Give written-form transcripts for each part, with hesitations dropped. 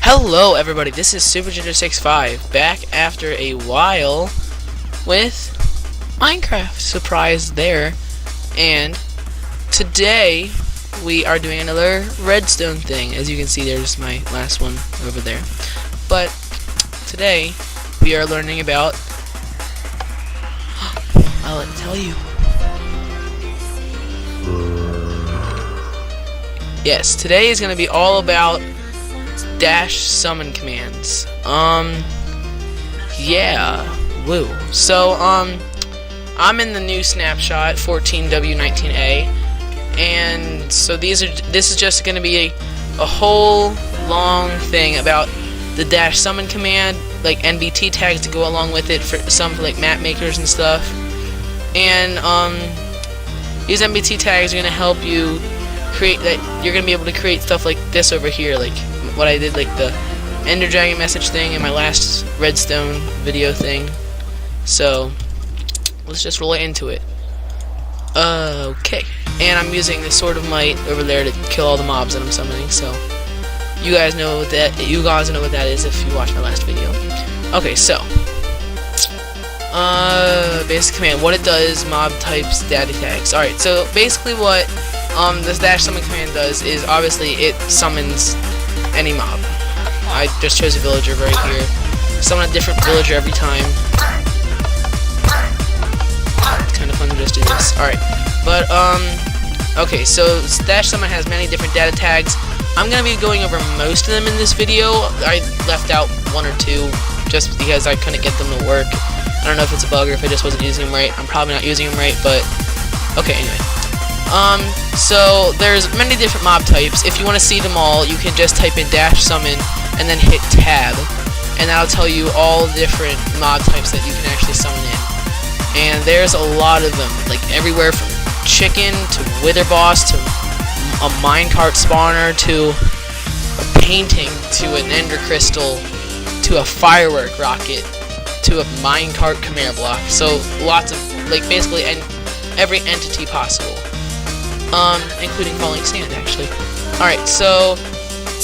Hello everybody, this is SuperGinger65 back after a while with Minecraft. Surprise there. And today we are doing another redstone thing. As you can see, there's my last one over there. But today we are learning about I'll tell you. Yes, today is going to be all about dash summon commands. Yeah, woo. So, I'm in the new snapshot 14W19A, and so this is just going to be a whole long thing about the dash summon command, like NBT tags to go along with it for some like map makers and stuff. And these NBT tags are going to help you create that. You're going to be able to create stuff like this over here, like what I did, like the Ender Dragon message thing in my last redstone video thing. So let's just roll it into it. Okay, and I'm using the Sword of Might over there to kill all the mobs that I'm summoning. So you guys know what that is if you watched my last video. Okay, so basic command, what it does, mob types, data tags. Alright, so basically what this dash summon command does is obviously it summons any mob. I just chose a villager right here. Summon a different villager every time. It's kind of fun to just do this. Alright, but okay, so dash summon has many different data tags. I'm gonna be going over most of them in this video. I left out one or two just because I couldn't get them to work. I don't know if it's a bug or if I just wasn't using them right. I'm probably not using them right, but okay, anyway. So there's many different mob types. If you want to see them all, you can just type in dash summon and then hit tab, and that'll tell you all the different mob types that you can actually summon in. And there's a lot of them, like everywhere from chicken to wither boss to a minecart spawner to a painting to an ender crystal to a firework rocket to a minecart command block. So lots of, like, basically every entity possible. Including FallingSand, actually. Alright, so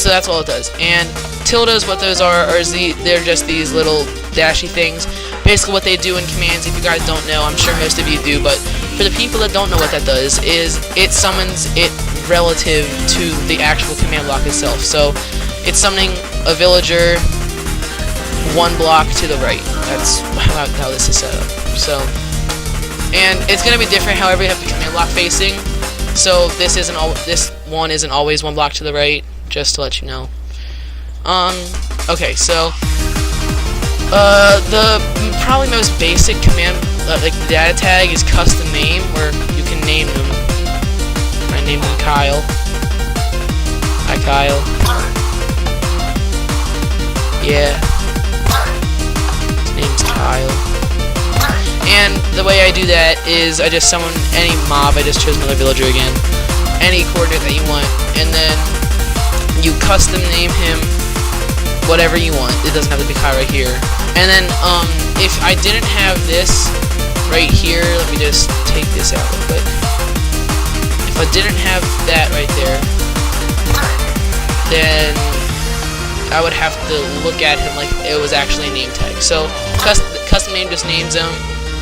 that's all it does. And tildes, what those are they're just these little dashy things. Basically what they do in commands, if you guys don't know, I'm sure most of you do, but for the people that don't know what that does, is it summons it relative to the actual command block itself. So it's summoning a villager one block to the right. That's how this is set up. So, and it's going to be different however you have the command block facing. So this one isn't always one block to the right, just to let you know. Okay, so the probably most basic command, like the data tag, is CustomName, where you can name them. I named him Kyle. Hi, Kyle. Yeah, his name's Kyle. And the way I do that is I just summon any mob. I just chose another villager again. Any coordinate that you want. And then you custom name him whatever you want. It doesn't have to be Kai right here. And then if I didn't have this right here, let me just take this out real quick. If I didn't have that right there, then I would have to look at him like it was actually a name tag. So CustomName just names him.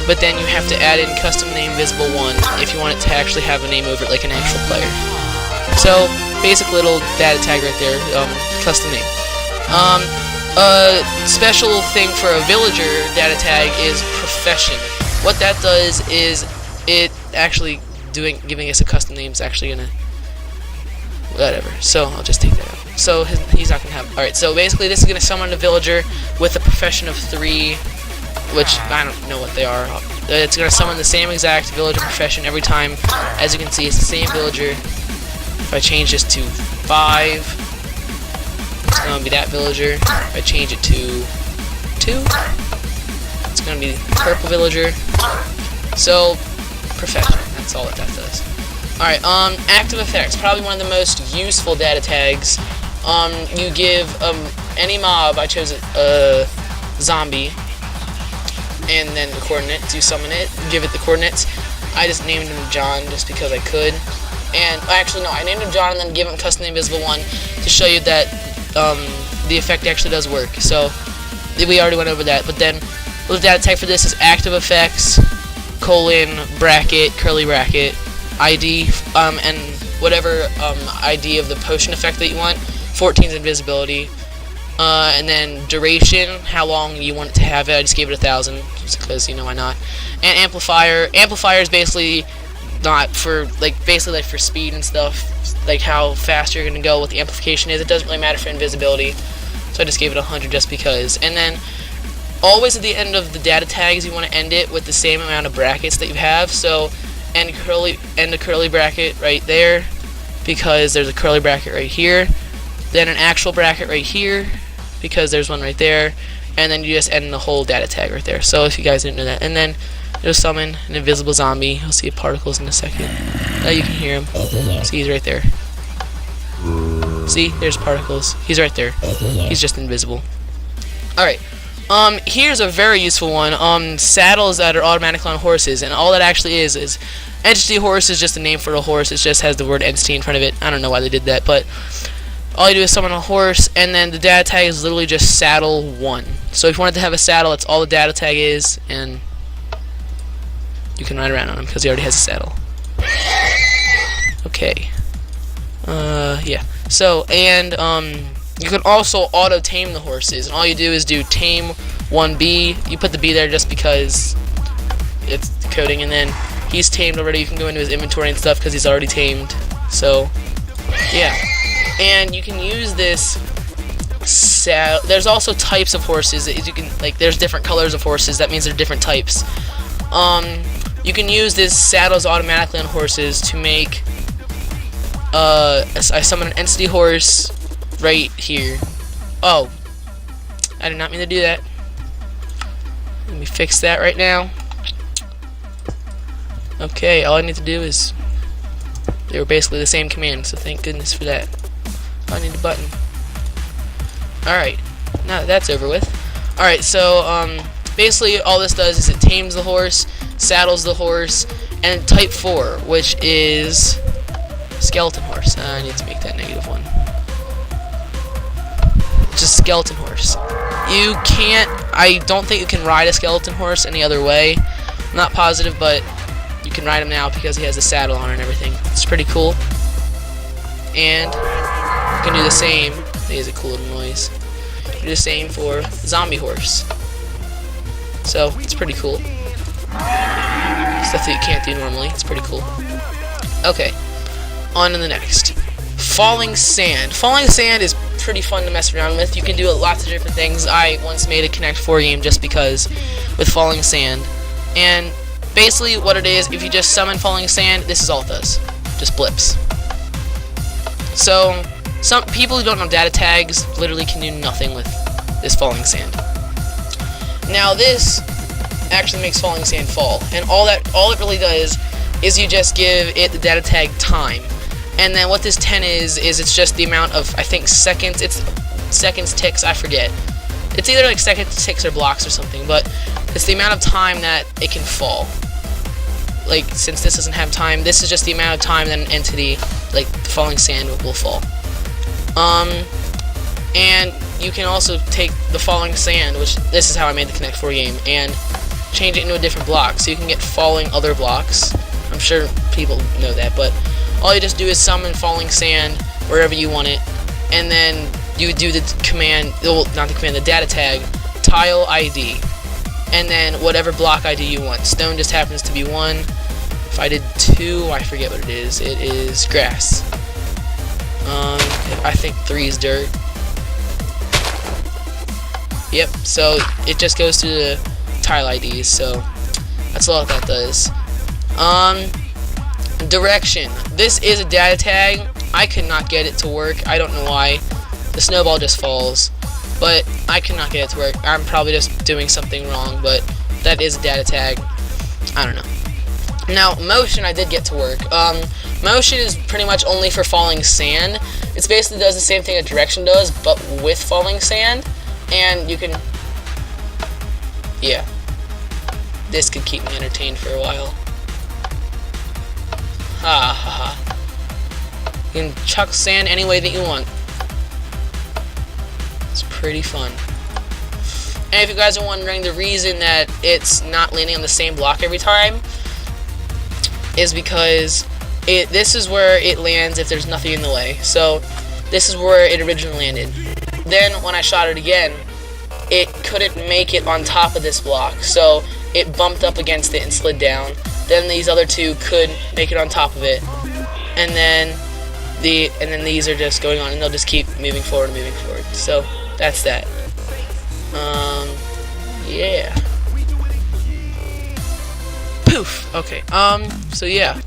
But then you have to add in CustomNameVisible 1 if you want it to actually have a name over it like an actual player. So, basic little data tag right there, custom name. A special thing for a villager data tag is profession. What that does is it actually giving us a custom name is actually gonna whatever. So I'll just take that out. So he's not gonna have. All right. So basically, this is gonna summon a villager with a profession of 3. Which I don't know what they are. It's going to summon the same exact villager profession every time. As you can see, it's the same villager. If I change this to 5, it's going to be that villager. If I change it to 2, it's going to be the purple villager. So, profession. That's all that does. Alright, ActiveEffects. Probably one of the most useful data tags. You give any mob, I chose a zombie, and then the coordinates, you summon it, give it the coordinates. I just named him John just because I could. And actually no, I named him John and then give him CustomNameVisible 1 to show you that the effect actually does work. So we already went over that. But then the data tag for this is ActiveEffects :bracket curly bracket ID and whatever ID of the potion effect that you want. 14's invisibility. And then duration, how long you want it to have it. I just gave it 1,000 just because, you know, why not. And amplifier. Amplifier is basically not for basically like for speed and stuff, like how fast you're gonna go, what the amplification is. It doesn't really matter for invisibility, so I just gave it 100 just because. And then always at the end of the data tags, you want to end it with the same amount of brackets that you have. So end a curly bracket right there, because there's a curly bracket right here. Then an actual bracket right here, because there's one right there. And then you just end the whole data tag right there. So if you guys didn't know that. And then you'll summon an invisible zombie. You'll see particles in a second. You can hear him. See, he's right there. See, there's particles. He's right there. He's just invisible. Alright. Here's a very useful one. Saddles that are automatically on horses. And all that actually is EntityHorse is just a name for a horse. It just has the word entity in front of it. I don't know why they did that, but all you do is summon a horse, and then the data tag is literally just saddle 1. So if you wanted to have a saddle, that's all the data tag is, and you can ride around on him because he already has a saddle. Okay. Yeah. So, and you can also auto tame the horses, and all you do is do tame 1B. You put the B there just because it's coding, and then he's tamed already. You can go into his inventory and stuff because he's already tamed. So, yeah. And you can use this there's also types of horses that you can, there's different colors of horses. That means they're different types. You can use this saddles automatically on horses to make I summon an EntityHorse right here. Oh, I did not mean to do that. Let me fix that right now. Okay, all I need to do is, they were basically the same command, so thank goodness for that. I need a button. Alright, now that that's over with. Alright, so basically all this does is it tames the horse, saddles the horse, and type 4, which is skeleton horse. I need to make that -1. Just skeleton horse. You can't, I don't think you can ride a skeleton horse any other way. I'm not positive, but you can ride him now because he has a saddle on and everything. It's pretty cool. And you can do the same. That is a cool little noise. You can do the same for zombie horse. So it's pretty cool. Stuff that you can't do normally. It's pretty cool. Okay, on to the next. FallingSand. FallingSand is pretty fun to mess around with. You can do lots of different things. I once made a Connect 4 game just because with FallingSand. And basically what it is, if you just summon FallingSand, this is all it does. Just blips. So some people who don't know data tags literally can do nothing with this FallingSand. Now this actually makes FallingSand fall, and all it really does is you just give it the data tag time. And then what this 10 is it's just the amount of, I think, seconds. It's seconds, ticks, I forget. It's either like seconds, ticks, or blocks or something, but it's the amount of time that it can fall. Like, since this doesn't have time, this is just the amount of time that an entity, like the FallingSand, will fall. And you can also take the FallingSand, which this is how I made the Connect 4 game, and change it into a different block, so you can get falling other blocks. I'm sure people know that, but all you just do is summon FallingSand wherever you want it, and then you do the command, well, not the command, the data tag, TileID, and then whatever block ID you want. Stone just happens to be 1. If I did 2, I forget what it is. It is grass. I think 3 is dirt. Yep, so it just goes to the tile IDs, so that's all that does. Direction. This is a data tag. I could not get it to work. I don't know why. The snowball just falls, but I could not get it to work. I'm probably just doing something wrong, but that is a data tag. I don't know. Now, motion I did get to work. Motion is pretty much only for FallingSand. It basically does the same thing that direction does, but with FallingSand. And you can, yeah, this could keep me entertained for a while. Ha ha ha. You can chuck sand any way that you want. It's pretty fun. And if you guys are wondering, the reason that it's not landing on the same block every time is because this is where it lands if there's nothing in the way. So this is where it originally landed. Then when I shot it again, it couldn't make it on top of this block, so it bumped up against it and slid down. Then these other two could make it on top of it, and then these are just going on, and they'll just keep moving forward and moving forward. So that's that. Yeah. Poof. Okay. So yeah.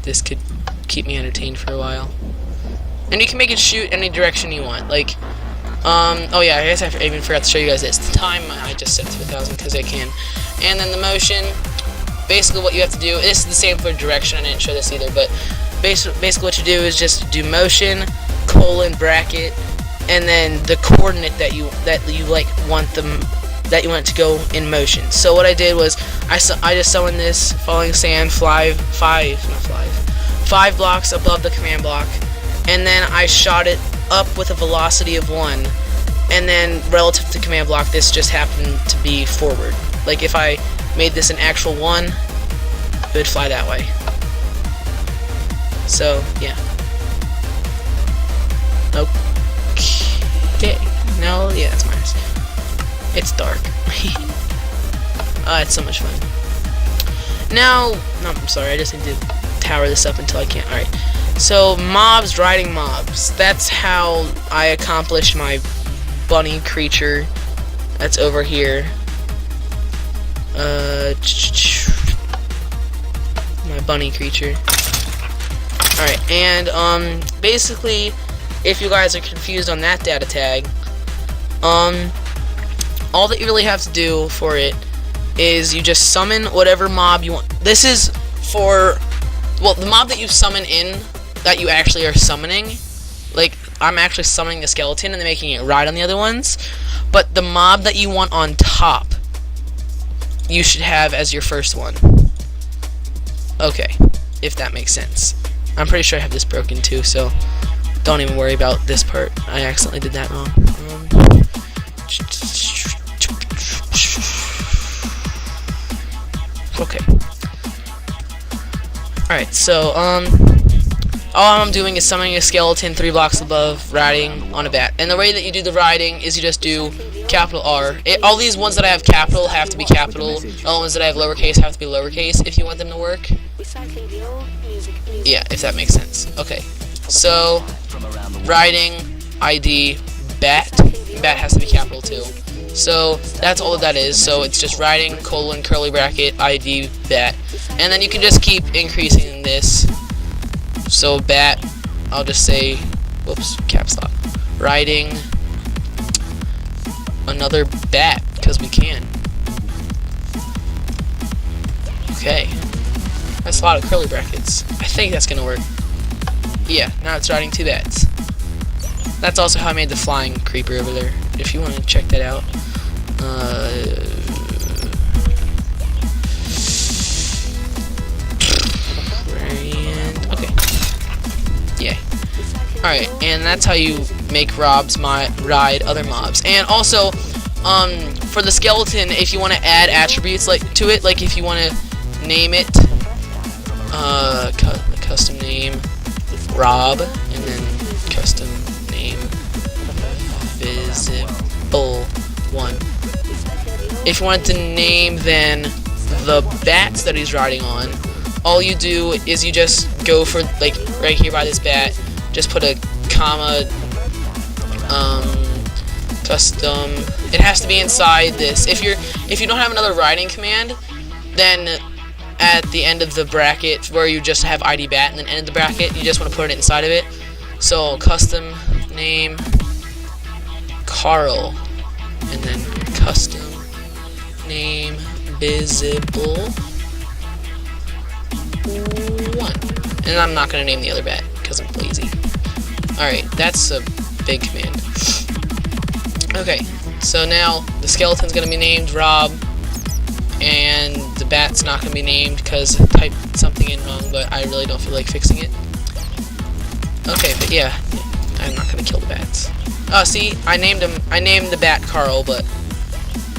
This could keep me entertained for a while. And you can make it shoot any direction you want. Like, oh yeah, I guess I even forgot to show you guys this. The time I just set to 1,000 because I can. And then the motion, basically what you have to do, this is the same for direction, I didn't show this either, but basically what you do is just do motion, colon, bracket, and then the coordinate that you like want it to go in motion. So what I did was I just summoned this FallingSand 5 blocks above the command block, and then I shot it up with a velocity of 1, and then relative to the command block, this just happened to be forward. Like if I made this an actual 1, it would fly that way. So yeah. Okay. No, yeah, that's minus. It's dark. It's so much fun. Now, no, I'm sorry, I just need to tower this up until I can't. Alright. So, mobs riding mobs. That's how I accomplished my bunny creature that's over here. My bunny creature. Alright, and basically, if you guys are confused on that data tag, all that you really have to do for it is you just summon whatever mob you want. This is for, well, the mob that you summon in, that you actually are summoning. Like, I'm actually summoning the skeleton and then making it ride on the other ones. But the mob that you want on top, you should have as your first one. Okay, if that makes sense. I'm pretty sure I have this broken too, so don't even worry about this part. I accidentally did that wrong. Okay. Alright, so, all I'm doing is summoning a skeleton 3 blocks above, riding on a bat. And the way that you do the riding is you just do capital R. All these ones that I have capital have to be capital. All the ones that I have lowercase have to be lowercase if you want them to work. Yeah, if that makes sense. Okay. So, riding, ID, bat. Bat has to be capital too. So, that's all that is. So, it's just riding, colon, curly bracket, ID, bat. And then you can just keep increasing this. So, bat, I'll just say, whoops, caps lock. Riding, another bat, because we can. Okay. That's a lot of curly brackets. I think that's going to work. Yeah, now it's riding 2 bats. That's also how I made the flying creeper over there, if you want to check that out. Okay. Yeah. Alright, and that's how you make mobs ride other mobs. And also, for the skeleton, if you want to add attributes to it, like if you want to name it, custom name Rob, and then custom name Visible 1. If you wanted to name then the bats that he's riding on, all you do is you just go for, like, right here by this bat, just put a comma, custom. It has to be inside this. If you don't have another riding command, then at the end of the bracket where you just have ID bat and then end of the bracket, you just want to put it inside of it. So custom name Karl, and then custom name visible 1. And I'm not going to name the other bat because I'm lazy. Alright, that's a big command. Okay, so now the skeleton's going to be named Rob, and the bat's not going to be named because I typed something in wrong, but I really don't feel like fixing it. Okay, but yeah, I'm not gonna kill the bats. Oh, see, I named the bat Karl, but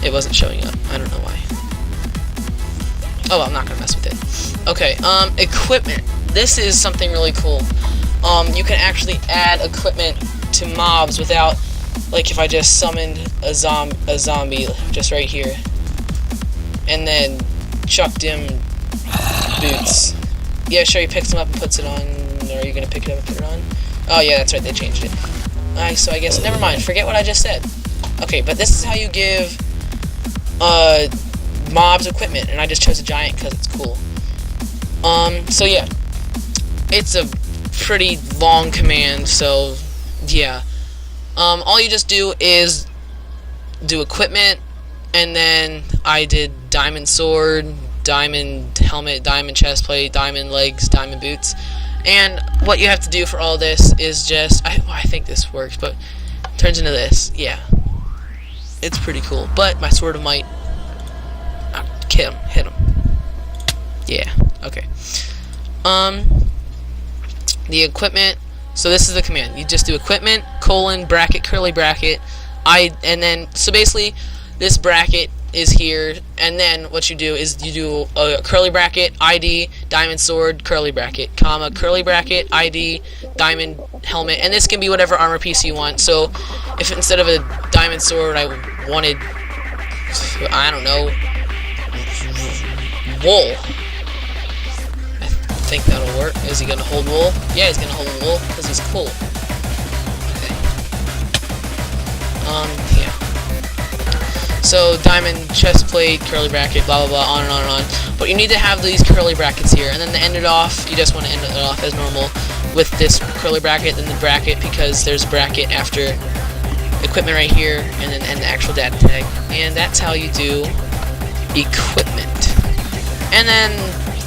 it wasn't showing up. I don't know why. Oh, well, I'm not gonna mess with it. Okay, equipment. This is something really cool. You can actually add equipment to mobs without, like, if I just summoned a zombie just right here, and then chucked him boots. Yeah, sure, he picks them up and puts it on. Or are you gonna pick it up and put it on? Oh yeah, that's right, they changed it. So I guess, never mind, forget what I just said. Okay, but this is how you give mobs equipment, and I just chose a giant because it's cool. So yeah, it's a pretty long command, so yeah. All you just do is do equipment, and then I did diamond sword, diamond helmet, diamond chest plate, diamond legs, diamond boots. And what you have to do for all this is just, I think this works, but it turns into this. Yeah, it's pretty cool. But my sword of might, hit him. Yeah, okay. The equipment. So this is the command. You just do equipment, colon, bracket, curly bracket, and then, so basically, this bracket is here, and then what you do is you do a curly bracket, ID, diamond sword, curly bracket, comma, curly bracket, ID, diamond helmet, and this can be whatever armor piece you want. So, if instead of a diamond sword, I wanted, I don't know, wool. I think that'll work. Is he gonna hold wool? Yeah, he's gonna hold wool because he's cool. Okay. Yeah. So diamond chest plate, curly bracket, blah blah blah, on and on and on. But you need to have these curly brackets here, and then to end it off, you just want to end it off as normal with this curly bracket, then the bracket, because there's a bracket after equipment right here, and then the actual data tag. And that's how you do equipment. And then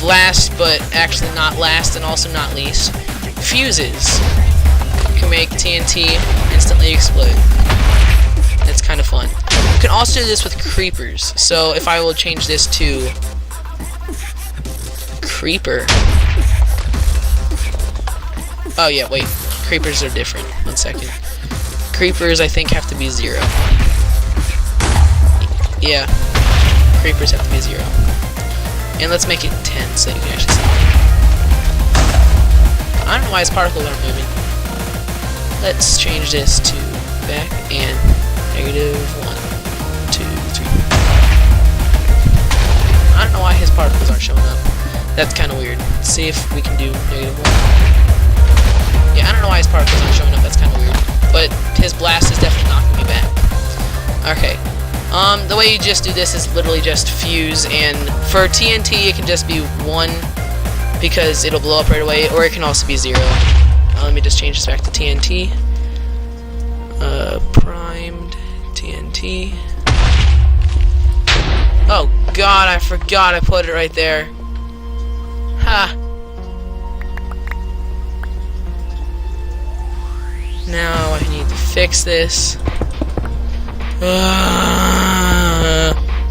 last, but actually not last and also not least, fuses. You can make TNT instantly explode. It's kind of fun. You can also do this with creepers. So if I will change this to creeper. Oh yeah, wait. Creepers are different. 1 second. Creepers I think have to be 0. Yeah. Creepers have to be 0. And let's make it 10 so you can actually see. I don't know why his particles aren't moving. Let's change this to back and -1, 2, 3. I don't know why his particles aren't showing up. That's kind of weird. Let's see if we can do -1. Yeah, I don't know why his particles aren't showing up. That's kind of weird. But his blast is definitely knocking me back. Okay. The way you just do this is literally just fuse, and for TNT it can just be 1 because it'll blow up right away, or it can also be 0. Let me just change this back to TNT. Primed TNT. Oh god, I forgot I put it right there. Ha! Now I need to fix this.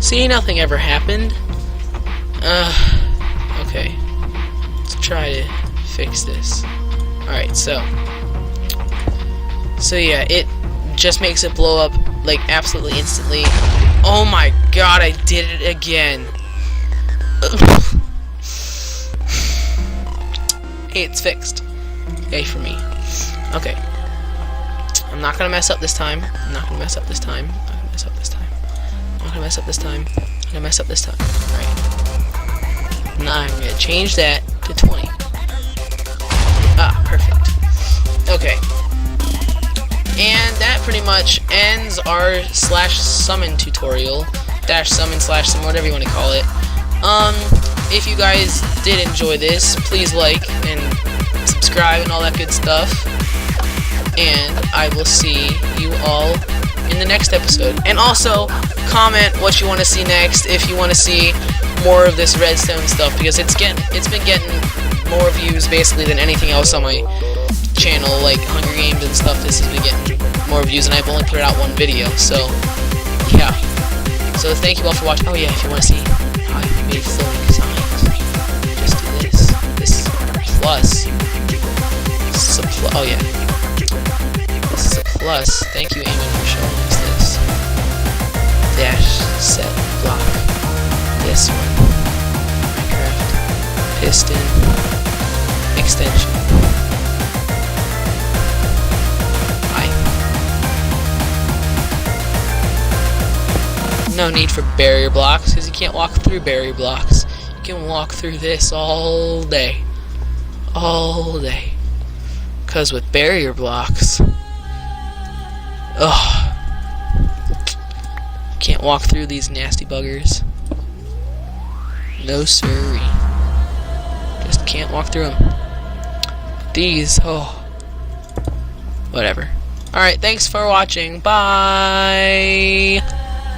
See, nothing ever happened. Okay. Let's try to fix this. Alright, so yeah, it just makes it blow up, like, absolutely instantly. Oh my god, I did it again. Hey, it's fixed. Yay for me. Okay. I'm not gonna mess up this time. I'm not gonna mess up this time. I'm not gonna mess up this time. I'm not gonna mess up this time. I'm gonna mess up this time. Alright. Now I'm gonna change that to 20. Ah, perfect. Okay. And that pretty much ends our /summon tutorial. /summon/summon, whatever you want to call it. If you guys did enjoy this, please like and subscribe and all that good stuff. And I will see you all in the next episode. And also, comment what you want to see next, if you want to see more of this redstone stuff, because it's been getting more views basically than anything else on my channel, like Hunger Games and stuff. This has been getting more views, and I've only put out 1 video, so yeah. So thank you all for watching. Oh yeah, if you want to see how I made floating signs, just do this. This plus supply. Oh yeah. This is a plus. Thank you, Eamon, for showing us this. Dash set block. This one. Minecraft. Piston. Extension. No need for barrier blocks because you can't walk through barrier blocks. You can walk through this all day. All day. Because with barrier blocks, can't walk through these nasty buggers. No siree. Just can't walk through them. These, whatever. Alright, thanks for watching. Bye!